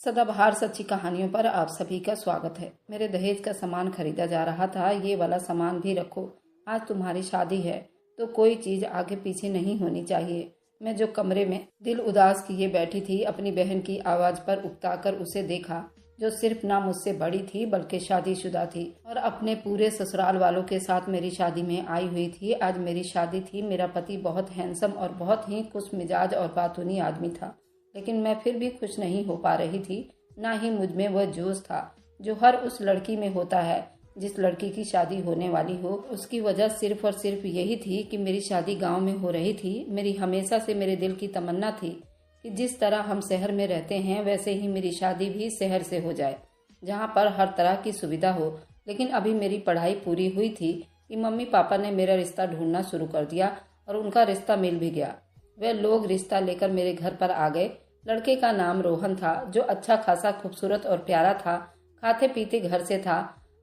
सदाबहार सच्ची कहानियों पर आप सभी का स्वागत है। मेरे दहेज का सामान खरीदा जा रहा था। ये वाला सामान भी रखो, आज तुम्हारी शादी है तो कोई चीज आगे पीछे नहीं होनी चाहिए। मैं जो कमरे में दिल उदास किए बैठी थी, अपनी बहन की आवाज पर उकताकर उसे देखा, जो सिर्फ ना मुझसे बड़ी थी बल्कि शादीशुदा थी और अपने पूरे ससुराल वालों के साथ मेरी शादी में आई हुई थी। आज मेरी शादी थी। मेरा पति बहुत हैंडसम और बहुत ही खुश मिजाज और बातूनी आदमी था, लेकिन मैं फिर भी खुश नहीं हो पा रही थी। ना ही मुझ में वह जोश था जो हर उस लड़की में होता है जिस लड़की की शादी होने वाली हो। उसकी वजह सिर्फ और सिर्फ यही थी कि मेरी शादी गांव में हो रही थी। मेरी हमेशा से मेरे दिल की तमन्ना थी कि जिस तरह हम शहर में रहते हैं वैसे ही मेरी शादी भी शहर से हो जाए, जहाँ पर हर तरह की सुविधा हो। लेकिन अभी मेरी पढ़ाई पूरी हुई थी कि मम्मी पापा ने मेरा रिश्ता ढूंढना शुरू कर दिया और उनका रिश्ता मिल भी गया। वे लोग रिश्ता लेकर मेरे घर पर आ गए। लड़के का नाम रोहन था, जो अच्छा खासा खूबसूरत और प्यारा था। खाते पीते घर से था,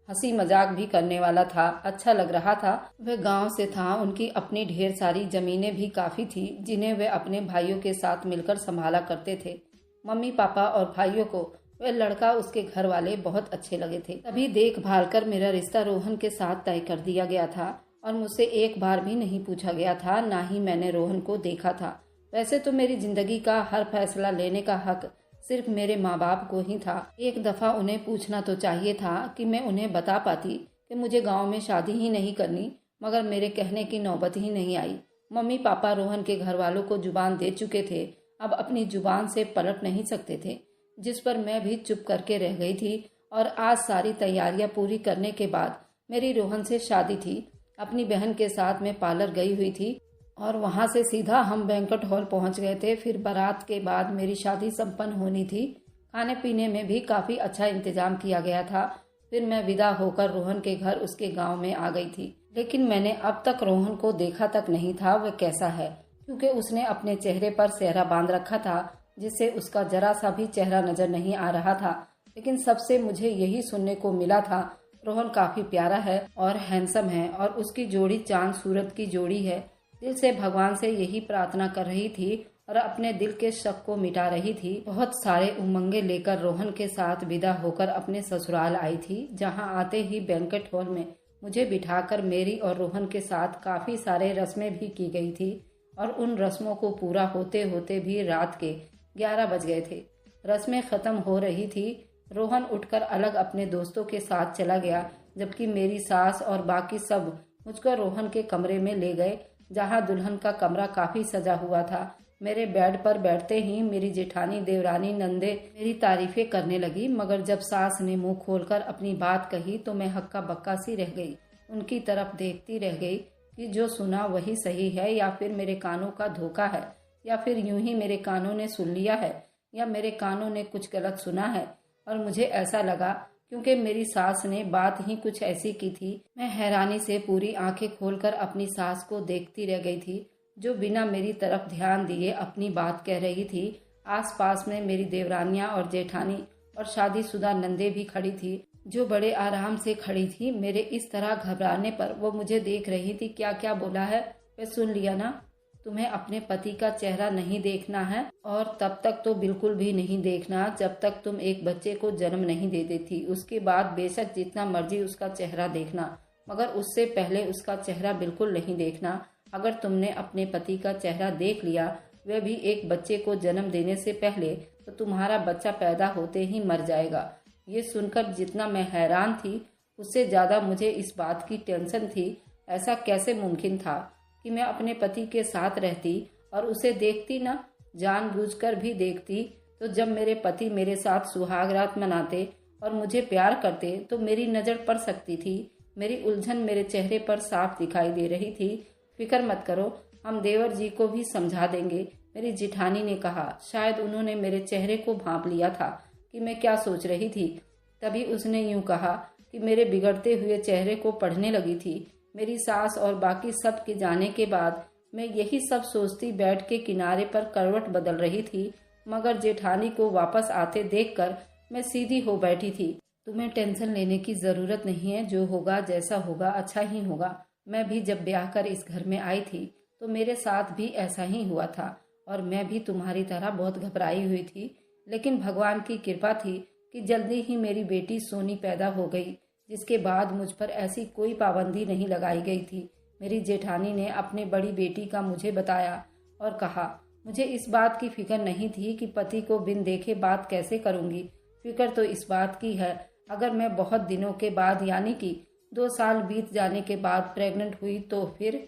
हंसी मजाक भी करने वाला था, अच्छा लग रहा था। वह गांव से था। उनकी अपनी ढेर सारी जमीनें भी काफी थी, जिन्हें वे अपने भाइयों के साथ मिलकर संभाला करते थे। मम्मी पापा और भाइयों को वह लड़का, उसके घर वाले बहुत अच्छे लगे थे। तभी देखभाल कर मेरा रिश्ता रोहन के साथ तय कर दिया गया था और मुझसे एक बार भी नहीं पूछा गया था, ना ही मैंने रोहन को देखा था। वैसे तो मेरी जिंदगी का हर फैसला लेने का हक सिर्फ मेरे माँ बाप को ही था। एक दफा उन्हें पूछना तो चाहिए था कि मैं उन्हें बता पाती कि मुझे गांव में शादी ही नहीं करनी, मगर मेरे कहने की नौबत ही नहीं आई। मम्मी पापा रोहन के घर वालों को जुबान दे चुके थे, अब अपनी जुबान से पलट नहीं सकते थे, जिस पर मैं भी चुप करके रह गई थी। और आज सारी तैयारियां पूरी करने के बाद मेरी रोहन से शादी थी। अपनी बहन के साथ मैं पार्लर गई हुई थी और वहां से सीधा हम बैंक्वेट हॉल पहुंच गए थे। फिर बारात के बाद मेरी शादी संपन्न होनी थी। खाने पीने में भी काफी अच्छा इंतजाम किया गया था। फिर मैं विदा होकर रोहन के घर, उसके गांव में आ गई थी। लेकिन मैंने अब तक रोहन को देखा तक नहीं था वह कैसा है, क्योंकि उसने अपने चेहरे पर सेहरा बांध रखा था, जिससे उसका जरा सा भी चेहरा नजर नहीं आ रहा था। लेकिन सबसे मुझे यही सुनने को मिला था, रोहन काफी प्यारा है और हैंडसम है और उसकी जोड़ी चांद सूरत की जोड़ी है। दिल से भगवान से यही प्रार्थना कर रही थी और अपने दिल के शक को मिटा रही थी। बहुत सारे उमंगे लेकर रोहन के साथ विदा होकर अपने ससुराल आई थी, जहां आते ही बैंक्वेट हॉल में मुझे बिठाकर मेरी और रोहन के साथ काफी सारे रस्में भी की गई थी। और उन रस्मों को पूरा होते होते भी रात के 11 बज गए थे। रस्में खत्म हो रही थी। रोहन उठकर अलग अपने दोस्तों के साथ चला गया, जबकि मेरी सास और बाकी सब मुझको रोहन के कमरे में ले गए, जहां दुल्हन का कमरा काफी सजा हुआ था। मेरे बेड पर बैठते ही मेरी जेठानी, देवरानी, नंदे मेरी तारीफें करने लगी, मगर जब सास ने मुंह खोलकर अपनी बात कही तो मैं हक्का बक्का सी रह गई। उनकी तरफ देखती रह गई कि जो सुना वही सही है, या फिर मेरे कानों का धोखा है, या फिर यूं ही मेरे कानों ने सुन लिया है, या मेरे कानों ने कुछ गलत सुना है। और मुझे ऐसा लगा क्योंकि मेरी सास ने बात ही कुछ ऐसी की थी। मैं हैरानी से पूरी आंखें खोलकर अपनी सास को देखती रह गई थी, जो बिना मेरी तरफ ध्यान दिए अपनी बात कह रही थी। आसपास में मेरी देवरानियां और जेठानी और शादीशुदा नंदे भी खड़ी थी, जो बड़े आराम से खड़ी थी। मेरे इस तरह घबराने पर वो मुझे देख रही थी। क्या क्या बोला है? वे सुन लिया ना? तुम्हें अपने पति का चेहरा नहीं देखना है, और तब तक तो बिल्कुल भी नहीं देखना जब तक तुम एक बच्चे को जन्म नहीं दे देती। उसके बाद बेशक जितना मर्जी उसका चेहरा देखना, मगर उससे पहले उसका चेहरा बिल्कुल नहीं देखना। अगर तुमने अपने पति का चेहरा देख लिया, वह भी एक बच्चे को जन्म देने से पहले, तो तुम्हारा बच्चा पैदा होते ही मर जाएगा। ये सुनकर जितना मैं हैरान थी, उससे ज्यादा मुझे इस बात की टेंशन थी। ऐसा कैसे मुमकिन था कि मैं अपने पति के साथ रहती और उसे देखती ना, जानबूझकर भी देखती, तो जब मेरे पति मेरे साथ सुहागरात मनाते और मुझे प्यार करते तो मेरी नजर पड़ सकती थी। मेरी उलझन मेरे चेहरे पर साफ दिखाई दे रही थी। फिक्र मत करो, हम देवर जी को भी समझा देंगे, मेरी जिठानी ने कहा। शायद उन्होंने मेरे चेहरे को भांप लिया था कि मैं क्या सोच रही थी। तभी उसने यूं कहा कि मेरे बिगड़ते हुए चेहरे को पढ़ने लगी थी। मेरी सास और बाकी सब के जाने के बाद मैं यही सब सोचती बैठ के किनारे पर करवट बदल रही थी, मगर जेठानी को वापस आते देखकर मैं सीधी हो बैठी थी। तुम्हें टेंशन लेने की जरूरत नहीं है, जो होगा जैसा होगा अच्छा ही होगा। मैं भी जब ब्याह कर इस घर में आई थी तो मेरे साथ भी ऐसा ही हुआ था, और मैं भी तुम्हारी तरह बहुत घबराई हुई थी। लेकिन भगवान की कृपा थी कि जल्दी ही मेरी बेटी सोनी पैदा हो गई, जिसके बाद मुझ पर ऐसी कोई पाबंदी नहीं लगाई गई थी। मेरी जेठानी ने अपने बड़ी बेटी का मुझे बताया और कहा, मुझे इस बात की फिक्र नहीं थी कि पति को बिन देखे बात कैसे करूंगी। फिक्र तो इस बात की है, अगर मैं बहुत दिनों के बाद यानी कि 2 साल बीत जाने के बाद प्रेग्नेंट हुई तो फिर।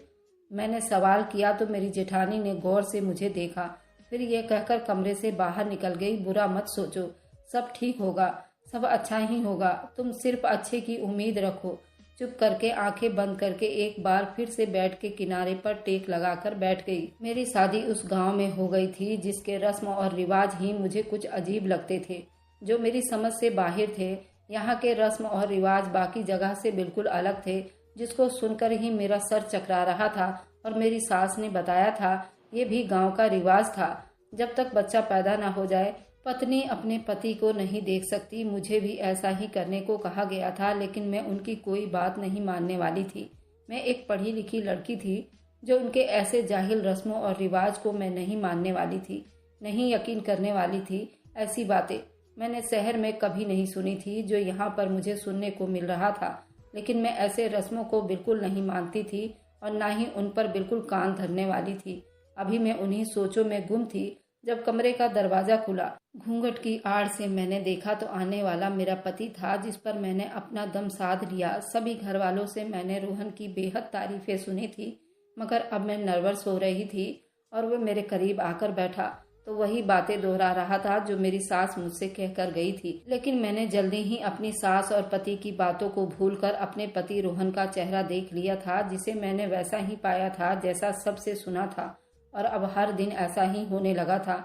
मैंने सवाल किया तो मेरी जेठानी ने गौर से मुझे देखा, फिर यह कहकर कमरे से बाहर निकल गई, बुरा मत सोचो, सब ठीक होगा, सब अच्छा ही होगा, तुम सिर्फ अच्छे की उम्मीद रखो। चुप करके आंखें बंद करके एक बार फिर से बेड के किनारे पर टेक लगाकर बैठ गई। मेरी शादी उस गांव में हो गई थी जिसके रस्म और रिवाज ही मुझे कुछ अजीब लगते थे, जो मेरी समझ से बाहर थे। यहाँ के रस्म और रिवाज बाकी जगह से बिल्कुल अलग थे, जिसको सुनकर ही मेरा सर चकरा रहा था। और मेरी सास ने बताया था ये भी गांव का रिवाज था, जब तक बच्चा पैदा न हो जाए पत्नी अपने पति को नहीं देख सकती। मुझे भी ऐसा ही करने को कहा गया था, लेकिन मैं उनकी कोई बात नहीं मानने वाली थी। मैं एक पढ़ी लिखी लड़की थी जो उनके ऐसे जाहिल रस्मों और रिवाज को मैं नहीं मानने वाली थी, नहीं यकीन करने वाली थी। ऐसी बातें मैंने शहर में कभी नहीं सुनी थी जो यहाँ पर मुझे सुनने को मिल रहा था। लेकिन मैं ऐसे रस्मों को बिल्कुल नहीं मानती थी और ना ही उन पर बिल्कुल कान धरने वाली थी। अभी मैं उन्हीं सोचों में गुम थी जब कमरे का दरवाजा खुला। घूंघट की आड़ से मैंने देखा तो आने वाला मेरा पति था, जिस पर मैंने अपना दम साध लिया। सभी घर वालों से मैंने रोहन की बेहद तारीफें सुनी थी, मगर अब मैं नर्वस हो रही थी और वह मेरे करीब आकर बैठा तो वही बातें दोहरा रहा था जो मेरी सास मुझसे कहकर गई थी। लेकिन मैंने जल्दी ही अपनी सास और पति की बातों को भूलकर अपने पति रोहन का चेहरा देख लिया था, जिसे मैंने वैसा ही पाया था जैसा सबसे सुना था, और अब हर दिन ऐसा ही होने लगा था।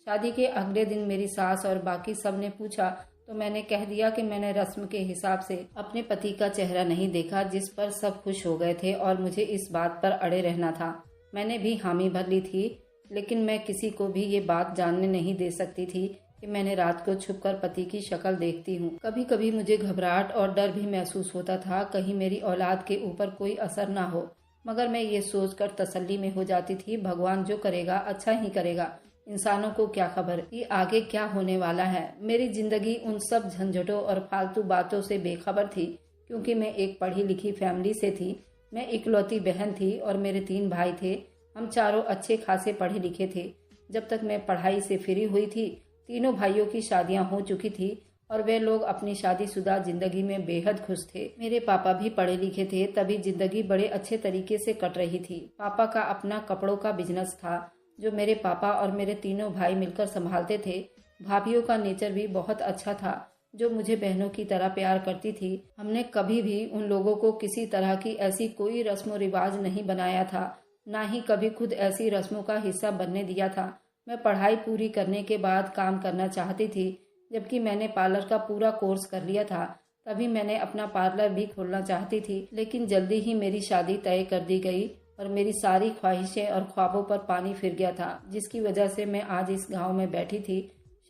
शादी के अगले दिन मेरी सास और बाकी सब ने पूछा तो मैंने कह दिया कि मैंने रस्म के हिसाब से अपने पति का चेहरा नहीं देखा, जिस पर सब खुश हो गए थे और मुझे इस बात पर अड़े रहना था। मैंने भी हामी भर ली थी, लेकिन मैं किसी को भी ये बात जानने नहीं दे सकती थी कि मैंने रात को छुपकर पति की शक्ल देखती हूँ। कभी कभी मुझे घबराहट और डर भी महसूस होता था, कहीं मेरी औलाद के ऊपर कोई असर ना हो, मगर मैं ये सोचकर तसल्ली में हो जाती थी, भगवान जो करेगा अच्छा ही करेगा, इंसानों को क्या खबर कि आगे क्या होने वाला है। मेरी जिंदगी उन सब झंझटों और फालतू बातों से बेखबर थी, क्योंकि मैं एक पढ़ी लिखी फैमिली से थी। मैं इकलौती बहन थी और मेरे 3 भाई थे। हम चारों अच्छे खासे पढ़े लिखे थे। जब तक मैं पढ़ाई से फ्री हुई थी, तीनों भाइयों की शादियां हो चुकी थी और वे लोग अपनी शादीशुदा जिंदगी में बेहद खुश थे। मेरे पापा भी पढ़े लिखे थे, तभी जिंदगी बड़े अच्छे तरीके से कट रही थी। पापा का अपना कपड़ों का बिजनेस था, जो मेरे पापा और मेरे तीनों भाई मिलकर संभालते थे। भाभियों का नेचर भी बहुत अच्छा था, जो मुझे बहनों की तरह प्यार करती थी। हमने कभी भी उन लोगों को किसी तरह की ऐसी कोई रस्म रिवाज नहीं बनाया था, ना ही कभी खुद ऐसी रस्मों का हिस्सा बनने दिया था। मैं पढ़ाई पूरी करने के बाद काम करना चाहती थी, जबकि मैंने पार्लर का पूरा कोर्स कर लिया था। तभी मैंने अपना पार्लर भी खोलना चाहती थी, लेकिन जल्दी ही मेरी शादी तय कर दी गई और मेरी सारी ख्वाहिशें और ख्वाबों पर पानी फिर गया था, जिसकी वजह से मैं आज इस गांव में बैठी थी,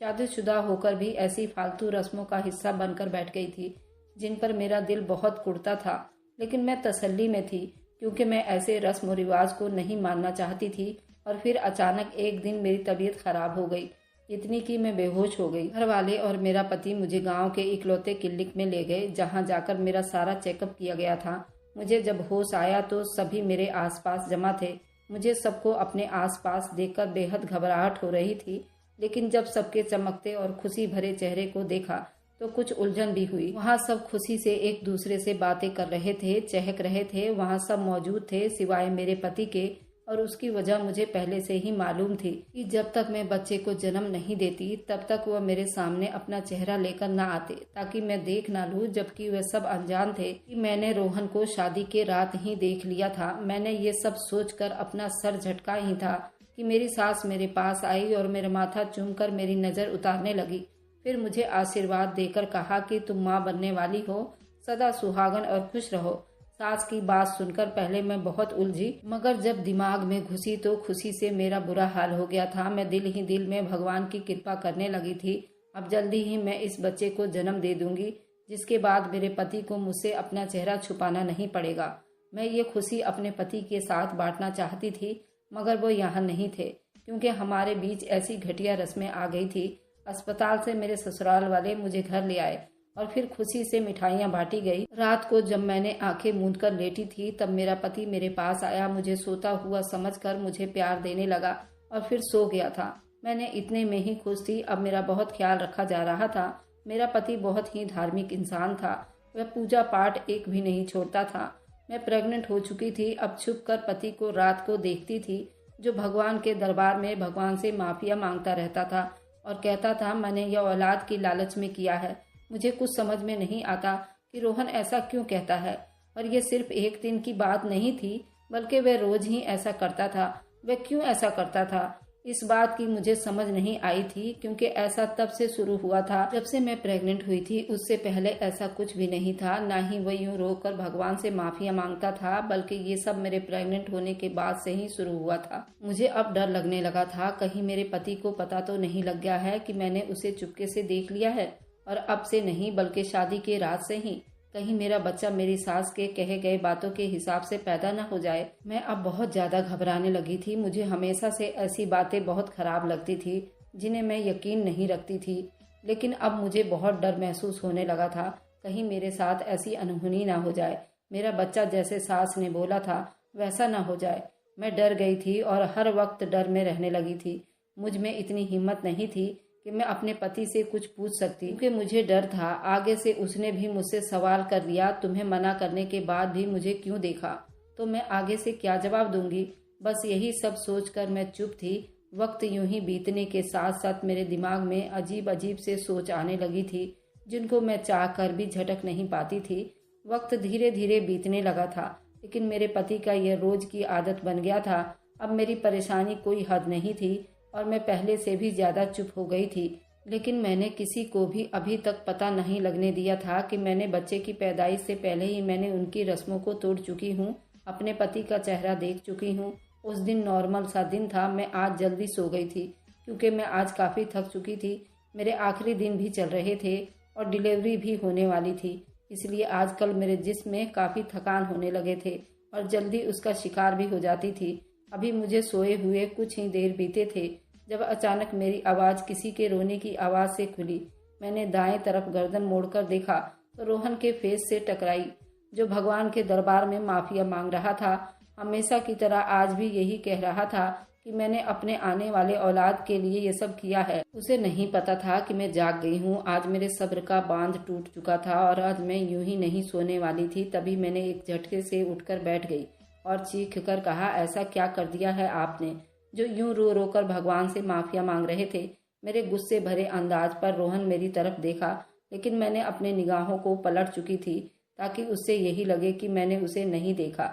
शादीशुदा होकर भी ऐसी फालतू रस्मों का हिस्सा बनकर बैठ गई थी, जिन पर मेरा दिल बहुत कुढ़ता था। लेकिन मैं तसल्ली में थी, क्योंकि मैं ऐसे रस्म रिवाज को नहीं मानना चाहती थी। और फिर अचानक एक दिन मेरी तबीयत खराब हो गई, इतनी कि मैं बेहोश हो गई। घर वाले और मेरा पति मुझे गांव के इकलौते क्लिनिक में ले गए, जहां जाकर मेरा सारा चेकअप किया गया था। मुझे जब होश आया तो सभी मेरे आसपास जमा थे। मुझे सबको अपने आसपास देखकर बेहद घबराहट हो रही थी, लेकिन जब सबके चमकते और खुशी भरे चेहरे को देखा तो कुछ उलझन भी हुई। वहाँ सब खुशी से एक दूसरे से बातें कर रहे थे, चहक रहे थे। वहाँ सब मौजूद थे सिवाय मेरे पति के, और उसकी वजह मुझे पहले से ही मालूम थी कि जब तक मैं बच्चे को जन्म नहीं देती तब तक वह मेरे सामने अपना चेहरा लेकर ना आते, ताकि मैं देख ना लूं। जबकि वे सब अनजान थे कि मैंने रोहन को शादी के रात ही देख लिया था। मैंने ये सब सोचकर अपना सर झटका ही था कि मेरी सास मेरे पास आई और मेरा माथा चूमकर मेरी नजर उतारने लगी। फिर मुझे आशीर्वाद देकर कहा कि तुम माँ बनने वाली हो, सदा सुहागन और खुश रहो। सास की बात सुनकर पहले मैं बहुत उलझी, मगर जब दिमाग में घुसी तो खुशी से मेरा बुरा हाल हो गया था। मैं दिल ही दिल में भगवान की कृपा करने लगी थी। अब जल्दी ही मैं इस बच्चे को जन्म दे दूंगी, जिसके बाद मेरे पति को मुझसे अपना चेहरा छुपाना नहीं पड़ेगा। मैं ये खुशी अपने पति के साथ बांटना चाहती थी, मगर वो यहाँ नहीं थे, क्योंकि हमारे बीच ऐसी घटिया रस्में आ गई थी। अस्पताल से मेरे ससुराल वाले मुझे घर ले आए और फिर खुशी से मिठाइयाँ बांटी गई। रात को जब मैंने आंखें मूंद कर लेटी थी तब मेरा पति मेरे पास आया, मुझे सोता हुआ समझकर मुझे प्यार देने लगा और फिर सो गया था। मैंने इतने में ही खुश थी। अब मेरा बहुत ख्याल रखा जा रहा था। मेरा पति बहुत ही धार्मिक इंसान था। वह पूजा पाठ एक भी नहीं छोड़ता था। मैं प्रेग्नेंट हो चुकी थी। अब छुप कर पति को रात को देखती थी, जो भगवान के दरबार में भगवान से माफिया मांगता रहता था और कहता था मैंने यह औलाद की लालच में किया है। मुझे कुछ समझ में नहीं आता कि रोहन ऐसा क्यों कहता है। और यह सिर्फ एक दिन की बात नहीं थी, बल्कि वह रोज ही ऐसा करता था। वह क्यों ऐसा करता था, इस बात की मुझे समझ नहीं आई थी, क्योंकि ऐसा तब से शुरू हुआ था जब से मैं प्रेग्नेंट हुई थी। उससे पहले ऐसा कुछ भी नहीं था। ना ही वह यूं रोकर भगवान से माफिया मांगता था, बल्कि ये सब मेरे प्रेग्नेंट होने के बाद से ही शुरू हुआ था। मुझे अब डर लगने लगा था, कहीं मेरे पति को पता तो नहीं लग गया है कि मैंने उसे चुपके से देख लिया है। और अब से नहीं, बल्कि शादी के रात से ही। कहीं मेरा बच्चा मेरी सास के कहे गए बातों के हिसाब से पैदा न हो जाए। मैं अब बहुत ज्यादा घबराने लगी थी। मुझे हमेशा से ऐसी बातें बहुत खराब लगती थी जिन्हें मैं यकीन नहीं रखती थी, लेकिन अब मुझे बहुत डर महसूस होने लगा था, कहीं मेरे साथ ऐसी अनहोनी ना हो जाए। मेरा बच्चा जैसे सास ने बोला था वैसा ना हो जाए। मैं डर गई थी और हर वक्त डर में रहने लगी थी। मुझ में इतनी हिम्मत नहीं थी कि मैं अपने पति से कुछ पूछ सकती, क्योंकि मुझे डर था आगे से उसने भी मुझसे सवाल कर लिया, तुम्हें मना करने के बाद भी मुझे क्यों देखा, तो मैं आगे से क्या जवाब दूंगी। बस यही सब सोचकर मैं चुप थी। वक्त यूं ही बीतने के साथ साथ मेरे दिमाग में अजीब अजीब से सोच आने लगी थी, जिनको मैं चाह कर भी झटक नहीं पाती थी। वक्त धीरे धीरे बीतने लगा था, लेकिन मेरे पति का यह रोज की आदत बन गया था। अब मेरी परेशानी कोई हद नहीं थी और मैं पहले से भी ज्यादा चुप हो गई थी। लेकिन मैंने किसी को भी अभी तक पता नहीं लगने दिया था कि मैंने बच्चे की पैदाइश से पहले ही मैंने उनकी रस्मों को तोड़ चुकी हूँ। अपने पति का चेहरा देख चुकी हूँ। उस दिन नॉर्मल सा दिन था। मैं आज जल्दी सो गई थी क्योंकि मैं आज काफ़ी थक चुकी थी। मेरे आखिरी दिन भी चल रहे थे और डिलीवरी भी होने वाली थी, इसलिए आजकल मेरे जिस्म में काफ़ी थकान होने लगे थे और जल्दी उसका शिकार भी हो जाती थी। अभी मुझे सोए हुए कुछ ही देर बीते थे जब अचानक मेरी आवाज़ किसी के रोने की आवाज़ से खुली। मैंने दाएं तरफ गर्दन मोड़कर देखा तो रोहन के फेस से टकराई, जो भगवान के दरबार में माफिया मांग रहा था। हमेशा की तरह आज भी यही कह रहा था कि मैंने अपने आने वाले औलाद के लिए ये सब किया है। उसे नहीं पता था कि मैं जाग गई हूँ। आज मेरे सब्र का बांध टूट चुका था और आज मैं यूं ही नहीं सोने वाली थी। तभी मैंने एक झटके से उठकर बैठ गई और चीख कर कहा, ऐसा क्या कर दिया है आपने, जो यूं रो रो कर भगवान से माफिया मांग रहे थे। मेरे गुस्से भरे अंदाज पर रोहन मेरी तरफ देखा, लेकिन मैंने अपने निगाहों को पलट चुकी थी ताकि उससे यही लगे कि मैंने उसे नहीं देखा।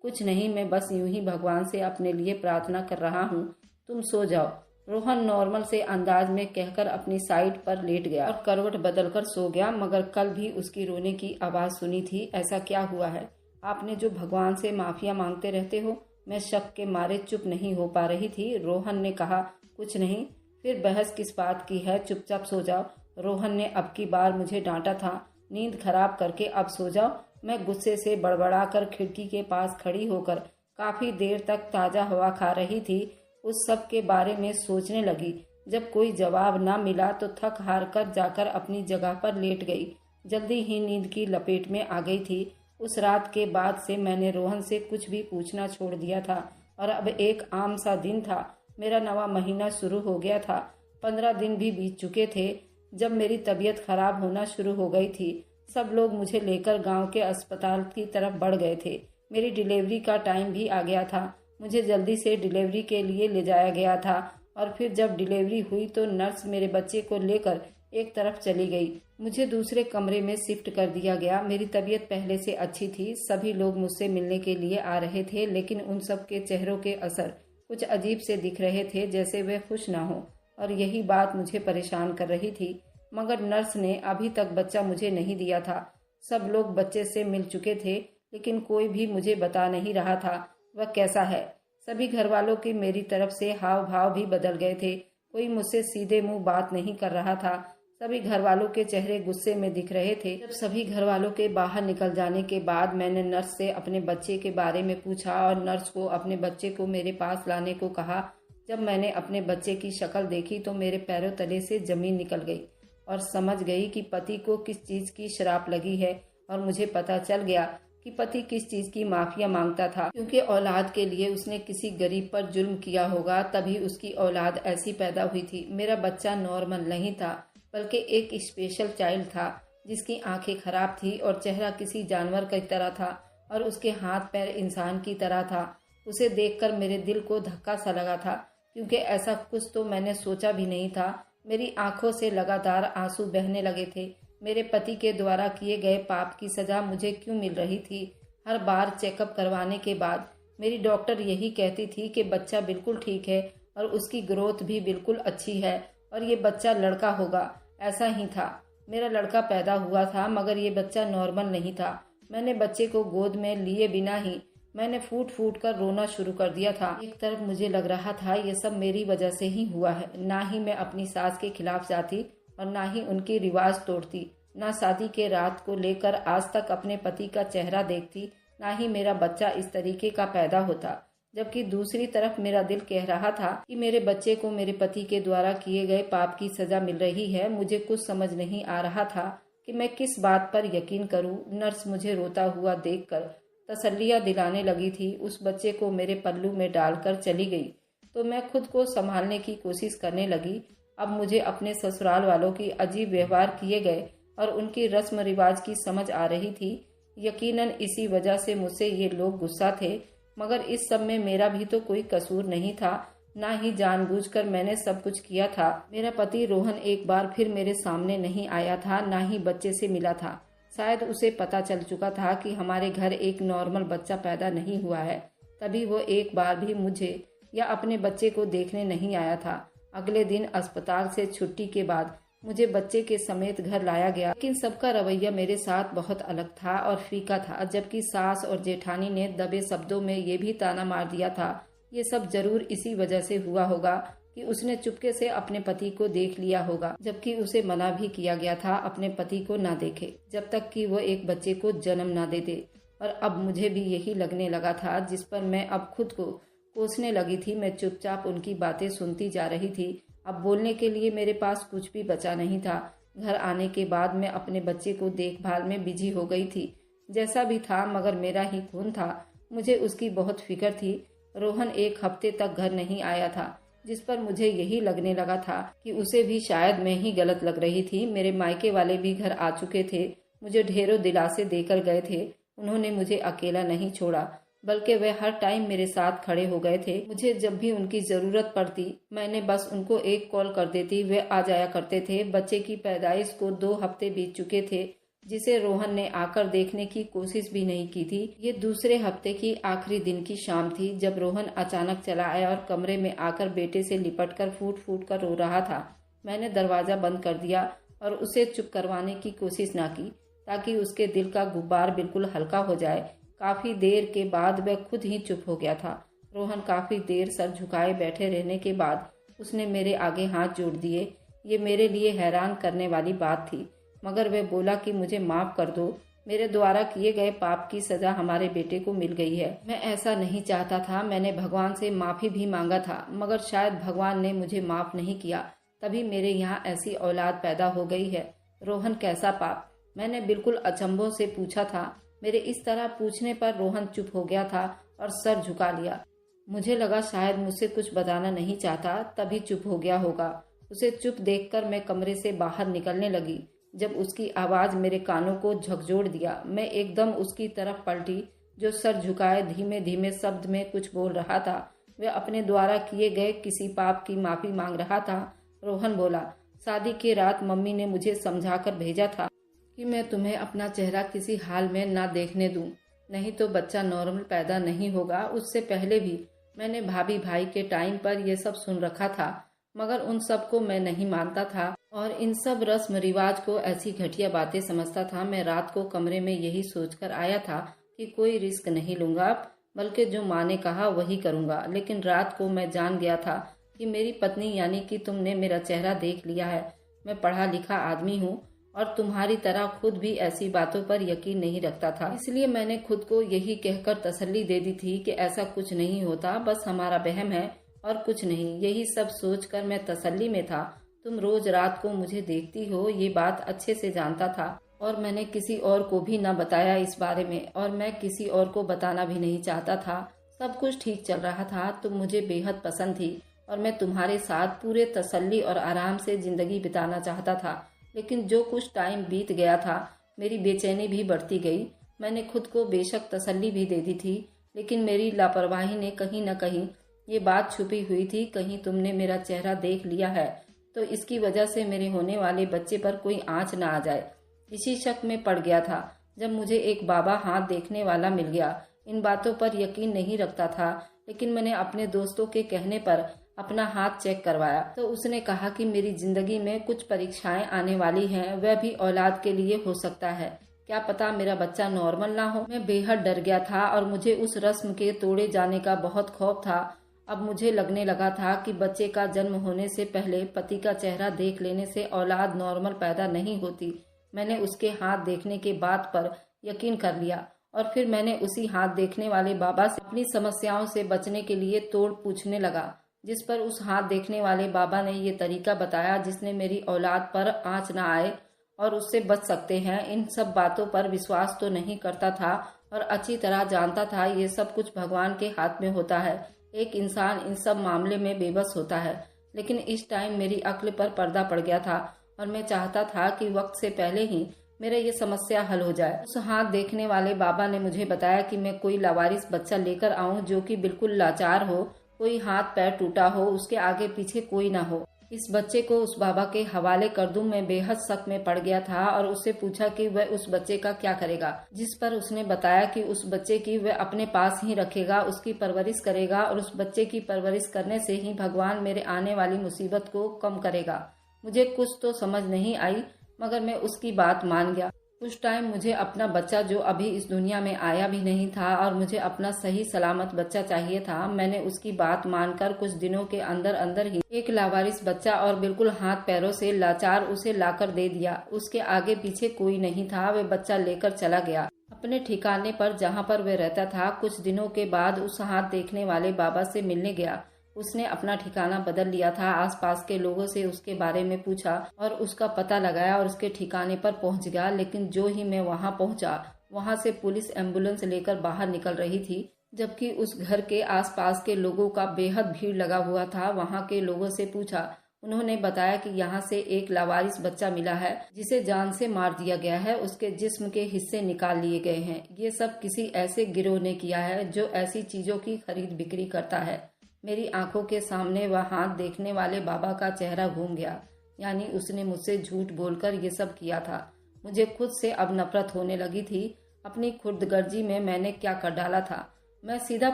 कुछ नहीं, मैं बस यूं ही भगवान से अपने लिए प्रार्थना कर रहा हूँ, तुम सो जाओ। रोहन नॉर्मल से अंदाज में कहकर अपनी साइड पर लेट गया और करवट बदलकर सो गया। मगर कल भी उसकी रोने की आवाज सुनी थी। ऐसा क्या हुआ है, आपने जो भगवान से माफिया मांगते रहते हो? मैं शक के मारे चुप नहीं हो पा रही थी। रोहन ने कहा, कुछ नहीं, फिर बहस किस बात की है, चुपचाप सो जाओ। रोहन ने अब की बार मुझे डांटा था, नींद खराब करके अब सो जाओ। मैं गुस्से से बड़बड़ाकर खिड़की के पास खड़ी होकर काफी देर तक ताजा हवा खा रही थी। उस सब के बारे में सोचने लगी। जब कोई जवाब न मिला तो थक हार कर जाकर अपनी जगह पर लेट गई। जल्दी ही नींद की लपेट में आ गई थी। उस रात के बाद से मैंने रोहन से कुछ भी पूछना छोड़ दिया था और अब एक आम सा दिन था। मेरा नवा महीना शुरू हो गया था। 15 दिन भी बीत चुके थे जब मेरी तबीयत खराब होना शुरू हो गई थी। सब लोग मुझे लेकर गांव के अस्पताल की तरफ बढ़ गए थे। मेरी डिलीवरी का टाइम भी आ गया था। मुझे जल्दी से डिलीवरी के लिए ले जाया गया था और फिर जब डिलीवरी हुई तो नर्स मेरे बच्चे को लेकर एक तरफ चली गई। मुझे दूसरे कमरे में शिफ्ट कर दिया गया। मेरी तबीयत पहले से अच्छी थी। सभी लोग मुझसे मिलने के लिए आ रहे थे, लेकिन उन सब के चेहरों के असर कुछ अजीब से दिख रहे थे, जैसे वे खुश ना हो, और यही बात मुझे परेशान कर रही थी। मगर नर्स ने अभी तक बच्चा मुझे नहीं दिया था। सब लोग बच्चे से मिल चुके थे, लेकिन कोई भी मुझे बता नहीं रहा था वह कैसा है। सभी घर वालों की मेरी तरफ से हाव भाव भी बदल गए थे। कोई मुझसे सीधे मुंह बात नहीं कर रहा था। सभी घर वालों के चेहरे गुस्से में दिख रहे थे। जब सभी घर वालों के बाहर निकल जाने के बाद मैंने नर्स से अपने बच्चे के बारे में पूछा और नर्स को अपने बच्चे को मेरे पास लाने को कहा। जब मैंने अपने बच्चे की शक्ल देखी तो मेरे पैरों तले से जमीन निकल गई और समझ गई कि पति को किस चीज की शराब लगी है। और मुझे पता चल गया कि पति किस चीज की माफिया मांगता था, क्योंकि औलाद के लिए उसने किसी गरीब पर जुल्म किया होगा, तभी उसकी औलाद ऐसी पैदा हुई थी। मेरा बच्चा नॉर्मल नहीं था, बल्कि एक स्पेशल चाइल्ड था जिसकी आंखें खराब थी और चेहरा किसी जानवर की तरह था और उसके हाथ पैर इंसान की तरह था। उसे देखकर मेरे दिल को धक्का सा लगा था, क्योंकि ऐसा कुछ तो मैंने सोचा भी नहीं था। मेरी आंखों से लगातार आंसू बहने लगे थे। मेरे पति के द्वारा किए गए पाप की सजा मुझे क्यों मिल रही थी? हर बार चेकअप करवाने के बाद मेरी डॉक्टर यही कहती थी कि बच्चा बिल्कुल ठीक है और उसकी ग्रोथ भी बिल्कुल अच्छी है और ये बच्चा लड़का होगा। ऐसा ही था, मेरा लड़का पैदा हुआ था, मगर ये बच्चा नॉर्मल नहीं था। मैंने बच्चे को गोद में लिए बिना ही मैंने फूट फूट कर रोना शुरू कर दिया था। एक तरफ मुझे लग रहा था ये सब मेरी वजह से ही हुआ है। ना ही मैं अपनी सास के खिलाफ जाती और ना ही उनकी रिवाज तोड़ती, ना शादी के रात को लेकर आज तक अपने पति का चेहरा देखती, ना ही मेरा बच्चा इस तरीके का पैदा होता। जबकि दूसरी तरफ मेरा दिल कह रहा था कि मेरे बच्चे को मेरे पति के द्वारा किए गए पाप की सजा मिल रही है। मुझे कुछ समझ नहीं आ रहा था कि मैं किस बात पर यकीन करूं। नर्स मुझे रोता हुआ देखकर तसल्लियां दिलाने लगी थी। उस बच्चे को मेरे पल्लू में डालकर चली गई तो मैं खुद को संभालने की कोशिश करने लगी। अब मुझे अपने ससुराल वालों की अजीब व्यवहार किए गए और उनकी रस्म रिवाज की समझ आ रही थी। यकीनन इसी वजह से मुझसे ये लोग गुस्सा थे, मगर इस सब में मेरा भी तो कोई कसूर नहीं था। ना ही जानबूझकर मैंने सब कुछ किया था। मेरा पति रोहन एक बार फिर मेरे सामने नहीं आया था, ना ही बच्चे से मिला था। शायद उसे पता चल चुका था कि हमारे घर एक नॉर्मल बच्चा पैदा नहीं हुआ है, तभी वो एक बार भी मुझे या अपने बच्चे को देखने नहीं आया था। अगले दिन अस्पताल से छुट्टी के बाद मुझे बच्चे के समेत घर लाया गया, लेकिन सबका रवैया मेरे साथ बहुत अलग था और फीका था। जबकि सास और जेठानी ने दबे शब्दों में ये भी ताना मार दिया था, ये सब जरूर इसी वजह से हुआ होगा कि उसने चुपके से अपने पति को देख लिया होगा, जबकि उसे मना भी किया गया था अपने पति को ना देखे जब तक कि वो एक बच्चे को जन्म ना दे दे। और अब मुझे भी यही लगने लगा था, जिस पर मैं अब खुद को कोसने लगी थी। मैं चुपचाप उनकी बातें सुनती जा रही थी। अब बोलने के लिए मेरे पास कुछ भी बचा नहीं था। घर आने के बाद मैं अपने बच्चे को देखभाल में बिजी हो गई थी। जैसा भी था, मगर मेरा ही खून था, मुझे उसकी बहुत फिक्र थी। रोहन एक हफ्ते तक घर नहीं आया था, जिस पर मुझे यही लगने लगा था कि उसे भी शायद मैं ही गलत लग रही थी। मेरे मायके वाले भी घर आ चुके थे, मुझे ढेरों दिलासे देकर गए थे। उन्होंने मुझे अकेला नहीं छोड़ा, बल्कि वे हर टाइम मेरे साथ खड़े हो गए थे। मुझे जब भी उनकी जरूरत पड़ती, मैंने बस उनको एक कॉल कर देती, वे आ जाया करते थे। बच्चे की पैदाइश को 2 हफ्ते बीत चुके थे, जिसे रोहन ने आकर देखने की कोशिश भी नहीं की थी। ये दूसरे हफ्ते की आखिरी दिन की शाम थी, जब रोहन अचानक चला आया और कमरे में आकर बेटे से लिपटकर फूट फूट कर रो रहा था। मैंने दरवाजा बंद कर दिया और उसे चुप करवाने की कोशिश ना की, ताकि उसके दिल का गुब्बार बिल्कुल हल्का हो जाए। काफी देर के बाद वह खुद ही चुप हो गया था। रोहन काफी देर सर झुकाए बैठे रहने के बाद उसने मेरे आगे हाथ जोड़ दिए। ये मेरे लिए हैरान करने वाली बात थी, मगर वह बोला कि मुझे माफ कर दो, मेरे द्वारा किए गए पाप की सजा हमारे बेटे को मिल गई है। मैं ऐसा नहीं चाहता था। मैंने भगवान से माफी भी मांगा था, मगर शायद भगवान ने मुझे माफ नहीं किया, तभी मेरे यहाँ ऐसी औलाद पैदा हो गई है। रोहन, कैसा पाप? मैंने बिल्कुल अचंभों से पूछा था। मेरे इस तरह पूछने पर रोहन चुप हो गया था और सर झुका लिया। मुझे लगा शायद मुझसे कुछ बताना नहीं चाहता, तभी चुप हो गया होगा। उसे चुप देखकर मैं कमरे से बाहर निकलने लगी, जब उसकी आवाज मेरे कानों को झकझोर दिया। मैं एकदम उसकी तरफ पलटी, जो सर झुकाए धीमे धीमे शब्द में कुछ बोल रहा था। वह अपने द्वारा किए गए किसी पाप की माफी मांग रहा था। रोहन बोला, शादी की रात मम्मी ने मुझे समझाकर भेजा था कि मैं तुम्हें अपना चेहरा किसी हाल में ना देखने दूं, नहीं तो बच्चा नॉर्मल पैदा नहीं होगा। उससे पहले भी मैंने भाभी भाई के टाइम पर यह सब सुन रखा था, मगर उन सब को मैं नहीं मानता था और इन सब रस्म रिवाज को ऐसी घटिया बातें समझता था। मैं रात को कमरे में यही सोचकर आया था कि कोई रिस्क नहीं लूंगा, बल्कि जो माँ ने कहा वही करूंगा। लेकिन रात को मैं जान गया था कि मेरी पत्नी यानी कि तुमने मेरा चेहरा देख लिया है। मैं पढ़ा लिखा आदमी हूँ और तुम्हारी तरह खुद भी ऐसी बातों पर यकीन नहीं रखता था। इसलिए मैंने खुद को यही कहकर तसल्ली दे दी थी कि ऐसा कुछ नहीं होता, बस हमारा वहम है और कुछ नहीं। यही सब सोचकर मैं तसल्ली में था। तुम रोज रात को मुझे देखती हो, ये बात अच्छे से जानता था और मैंने किसी और को भी न बताया इस बारे में, और मैं किसी और को बताना भी नहीं चाहता था। सब कुछ ठीक चल रहा था। तुम मुझे बेहद पसंद थी और मैं तुम्हारे साथ पूरे तसल्ली और आराम से जिंदगी बिताना चाहता था। लेकिन जो कुछ टाइम बीत गया था, मेरी बेचैनी भी बढ़ती गई। मैंने खुद को बेशक तसल्ली भी दे दी थी, लेकिन मेरी लापरवाही ने कहीं न कहीं ये बात छुपी हुई थी। कहीं तुमने मेरा चेहरा देख लिया है तो इसकी वजह से मेरे होने वाले बच्चे पर कोई आंच न आ जाए, इसी शक में पड़ गया था। जब मुझे एक बाबा हाथ देखने वाला मिल गया, इन बातों पर यकीन नहीं रखता था, लेकिन मैंने अपने दोस्तों के कहने पर अपना हाथ चेक करवाया तो उसने कहा कि मेरी जिंदगी में कुछ परीक्षाएं आने वाली हैं, वह भी औलाद के लिए हो सकता है। क्या पता मेरा बच्चा नॉर्मल ना हो। मैं बेहद डर गया था और मुझे उस रस्म के तोड़े जाने का बहुत खौफ था। अब मुझे लगने लगा था कि बच्चे का जन्म होने से पहले पति का चेहरा देख लेने से औलाद नॉर्मल पैदा नहीं होती। मैंने उसके हाथ देखने के बात पर यकीन कर लिया और फिर मैंने उसी हाथ देखने वाले बाबा से अपनी समस्याओं से बचने के लिए तोड़ पूछने लगा, जिस पर उस हाथ देखने वाले बाबा ने ये तरीका बताया जिसने मेरी औलाद पर आंच न आए और उससे बच सकते हैं। इन सब बातों पर विश्वास तो नहीं करता था और अच्छी तरह जानता था ये सब कुछ भगवान के हाथ में होता है। एक इंसान इन सब मामले में बेबस होता है, लेकिन इस टाइम मेरी अक्ल पर पर्दा पड़ गया था और मैं चाहता था कि वक्त से पहले ही मेरा ये समस्या हल हो जाए। उस हाथ देखने वाले बाबा ने मुझे बताया कि मैं कोई लावारिस बच्चा लेकर आऊं जो कि बिल्कुल लाचार हो, कोई हाथ पैर टूटा हो, उसके आगे पीछे कोई ना हो। इस बच्चे को उस बाबा के हवाले कर दूं। मैं बेहद शक में पड़ गया था और उससे पूछा कि वह उस बच्चे का क्या करेगा, जिस पर उसने बताया कि उस बच्चे की वह अपने पास ही रखेगा, उसकी परवरिश करेगा और उस बच्चे की परवरिश करने से ही भगवान मेरे आने वाली मुसीबत को कम करेगा। मुझे कुछ तो समझ नहीं आई, मगर मैं उसकी बात मान गया। उस टाइम मुझे अपना बच्चा, जो अभी इस दुनिया में आया भी नहीं था, और मुझे अपना सही सलामत बच्चा चाहिए था। मैंने उसकी बात मानकर कुछ दिनों के अंदर अंदर ही एक लावारिस बच्चा और बिल्कुल हाथ पैरों से लाचार उसे लाकर दे दिया। उसके आगे पीछे कोई नहीं था। वह बच्चा लेकर चला गया अपने ठिकाने पर जहाँ पर वह रहता था। कुछ दिनों के बाद उस हाथ देखने वाले बाबा से मिलने गया। उसने अपना ठिकाना बदल लिया था। आसपास के लोगों से उसके बारे में पूछा और उसका पता लगाया और उसके ठिकाने पर पहुंच गया। लेकिन जो ही मैं वहां पहुंचा, वहां से पुलिस एम्बुलेंस लेकर बाहर निकल रही थी, जबकि उस घर के आसपास के लोगों का बेहद भीड़ लगा हुआ था। वहां के लोगों से पूछा, उन्होंने बताया कि यहाँ से एक लावारिस बच्चा मिला है जिसे जान से मार दिया गया है, उसके जिस्म के हिस्से निकाल लिए गए हैं। ये सब किसी ऐसे गिरोह ने किया है जो ऐसी चीजों की खरीद बिक्री करता है। मेरी आंखों के सामने वह हाथ देखने वाले बाबा का चेहरा घूम गया, यानी उसने मुझसे झूठ बोलकर ये सब किया था। मुझे खुद से अब नफरत होने लगी थी। अपनी खुर्दगर्जी में मैंने क्या कर डाला था। मैं सीधा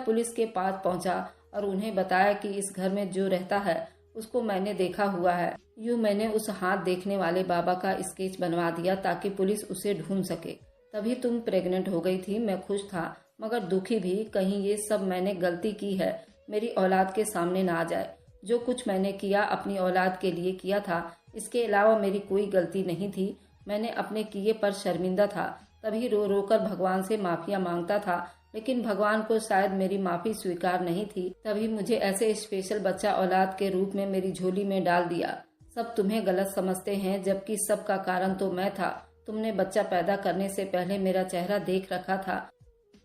पुलिस के पास पहुंचा और उन्हें बताया कि इस घर में जो रहता है उसको मैंने देखा हुआ है। यूं मैंने उस हाथ देखने वाले बाबा का स्केच बनवा दिया ताकि पुलिस उसे ढूंढ सके। तभी तुम प्रेग्नेंट हो गई थी। मैं खुश था मगर दुखी भी। कहीं ये सब मैंने गलती की है, मेरी औलाद के सामने ना आ जाए। जो कुछ मैंने किया अपनी औलाद के लिए किया था, इसके अलावा मेरी कोई गलती नहीं थी। मैंने अपने किए पर शर्मिंदा था, तभी रो रो कर भगवान से माफिया मांगता था, लेकिन भगवान को शायद मेरी माफी स्वीकार नहीं थी। तभी मुझे ऐसे स्पेशल बच्चा औलाद के रूप में मेरी झोली में डाल दिया। सब तुम्हें गलत समझते हैं, जबकि सब का कारण तो मैं था। तुमने बच्चा पैदा करने से पहले मेरा चेहरा देख रखा था,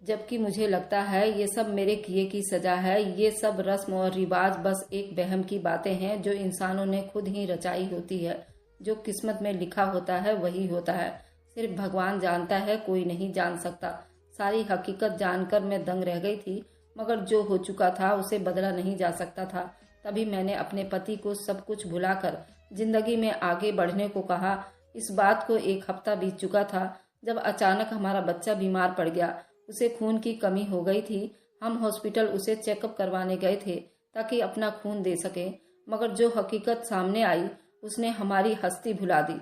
जबकि मुझे लगता है ये सब मेरे किए की सजा है। ये सब रस्म और रिवाज बस एक वहम की बातें हैं जो इंसानों ने खुद ही रचाई होती है। जो किस्मत में लिखा होता है वही होता है। सिर्फ भगवान जानता है, कोई नहीं जान सकता। सारी हकीकत जानकर मैं दंग रह गई थी, मगर जो हो चुका था उसे बदला नहीं जा सकता था। तभी मैंने अपने पति को सब कुछ भुलाकर जिंदगी में आगे बढ़ने को कहा। इस बात को 1 हफ्ता बीत चुका था जब अचानक हमारा बच्चा बीमार पड़ गया। उसे खून की कमी हो गई थी। हम हॉस्पिटल उसे चेकअप करवाने गए थे ताकि अपना खून दे सके, मगर जो हकीकत सामने आई उसने हमारी हस्ती भुला दी।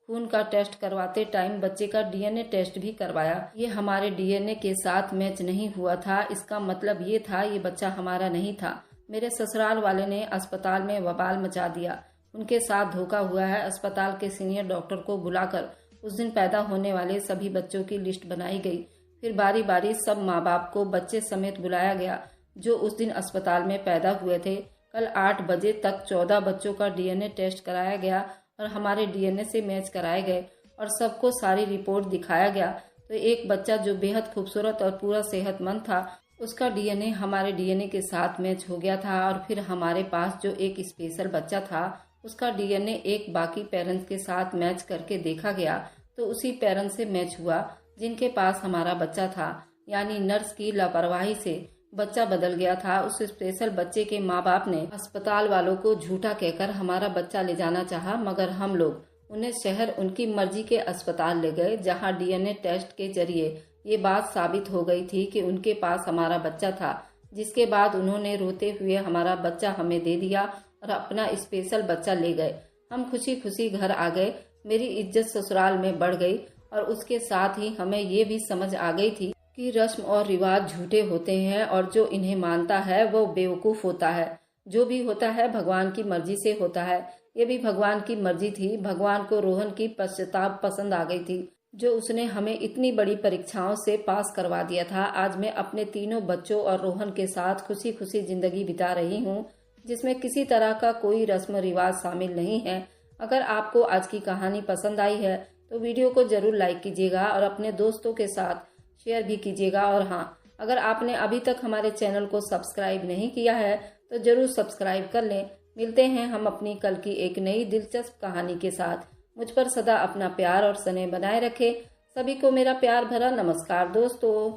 खून का टेस्ट करवाते टाइम बच्चे का डीएनए टेस्ट भी करवाया। ये हमारे डीएनए के साथ मैच नहीं हुआ था। इसका मतलब ये था ये बच्चा हमारा नहीं था। मेरे ससुराल वाले ने अस्पताल में बवाल मचा दिया। उनके साथ धोखा हुआ है। अस्पताल के सीनियर डॉक्टर को बुलाकर उस दिन पैदा होने वाले सभी बच्चों की लिस्ट बनाई गई। फिर बारी बारी सब माँ बाप को बच्चे समेत बुलाया गया जो उस दिन अस्पताल में पैदा हुए थे। कल 8 बजे तक 14 बच्चों का डीएनए टेस्ट कराया गया और हमारे डीएनए से मैच कराए गए और सबको सारी रिपोर्ट दिखाया गया। तो एक बच्चा जो बेहद खूबसूरत और पूरा सेहतमंद था, उसका डीएनए हमारे डीएनए के साथ मैच हो गया था। और फिर हमारे पास जो एक स्पेशल बच्चा था, उसका डीएनए एक बाकी पेरेंट्स के साथ मैच करके देखा गया, तो उसी पेरेंट्स से मैच हुआ जिनके पास हमारा बच्चा था। यानी नर्स की लापरवाही से बच्चा बदल गया था। उस स्पेशल बच्चे के माँ बाप ने अस्पताल वालों को झूठा कहकर हमारा बच्चा ले जाना चाहा, मगर हम लोग उन्हें शहर उनकी मर्जी के अस्पताल ले गए, जहां डीएनए टेस्ट के जरिए ये बात साबित हो गई थी कि उनके पास हमारा बच्चा था। जिसके बाद उन्होंने रोते हुए हमारा बच्चा हमें दे दिया और अपना स्पेशल बच्चा ले गए। हम खुशी खुशी घर आ गए। मेरी इज्जत ससुराल में बढ़ गई और उसके साथ ही हमें ये भी समझ आ गई थी कि रस्म और रिवाज झूठे होते हैं और जो इन्हें मानता है वो बेवकूफ होता है। जो भी होता है भगवान की मर्जी से होता है। ये भी भगवान की मर्जी थी। भगवान को रोहन की पश्चाताप पसंद आ गई थी, जो उसने हमें इतनी बड़ी परीक्षाओं से पास करवा दिया था। आज मैं अपने तीनों बच्चों और रोहन के साथ खुशी खुशी जिंदगी बिता रही हूँ, जिसमें किसी तरह का कोई रस्म रिवाज शामिल नहीं है। अगर आपको आज की कहानी पसंद आई है तो वीडियो को जरूर लाइक कीजिएगा और अपने दोस्तों के साथ शेयर भी कीजिएगा। और हाँ, अगर आपने अभी तक हमारे चैनल को सब्सक्राइब नहीं किया है तो जरूर सब्सक्राइब कर लें। मिलते हैं हम अपनी कल की एक नई दिलचस्प कहानी के साथ। मुझ पर सदा अपना प्यार और स्नेह बनाए रखें। सभी को मेरा प्यार भरा नमस्कार दोस्तों।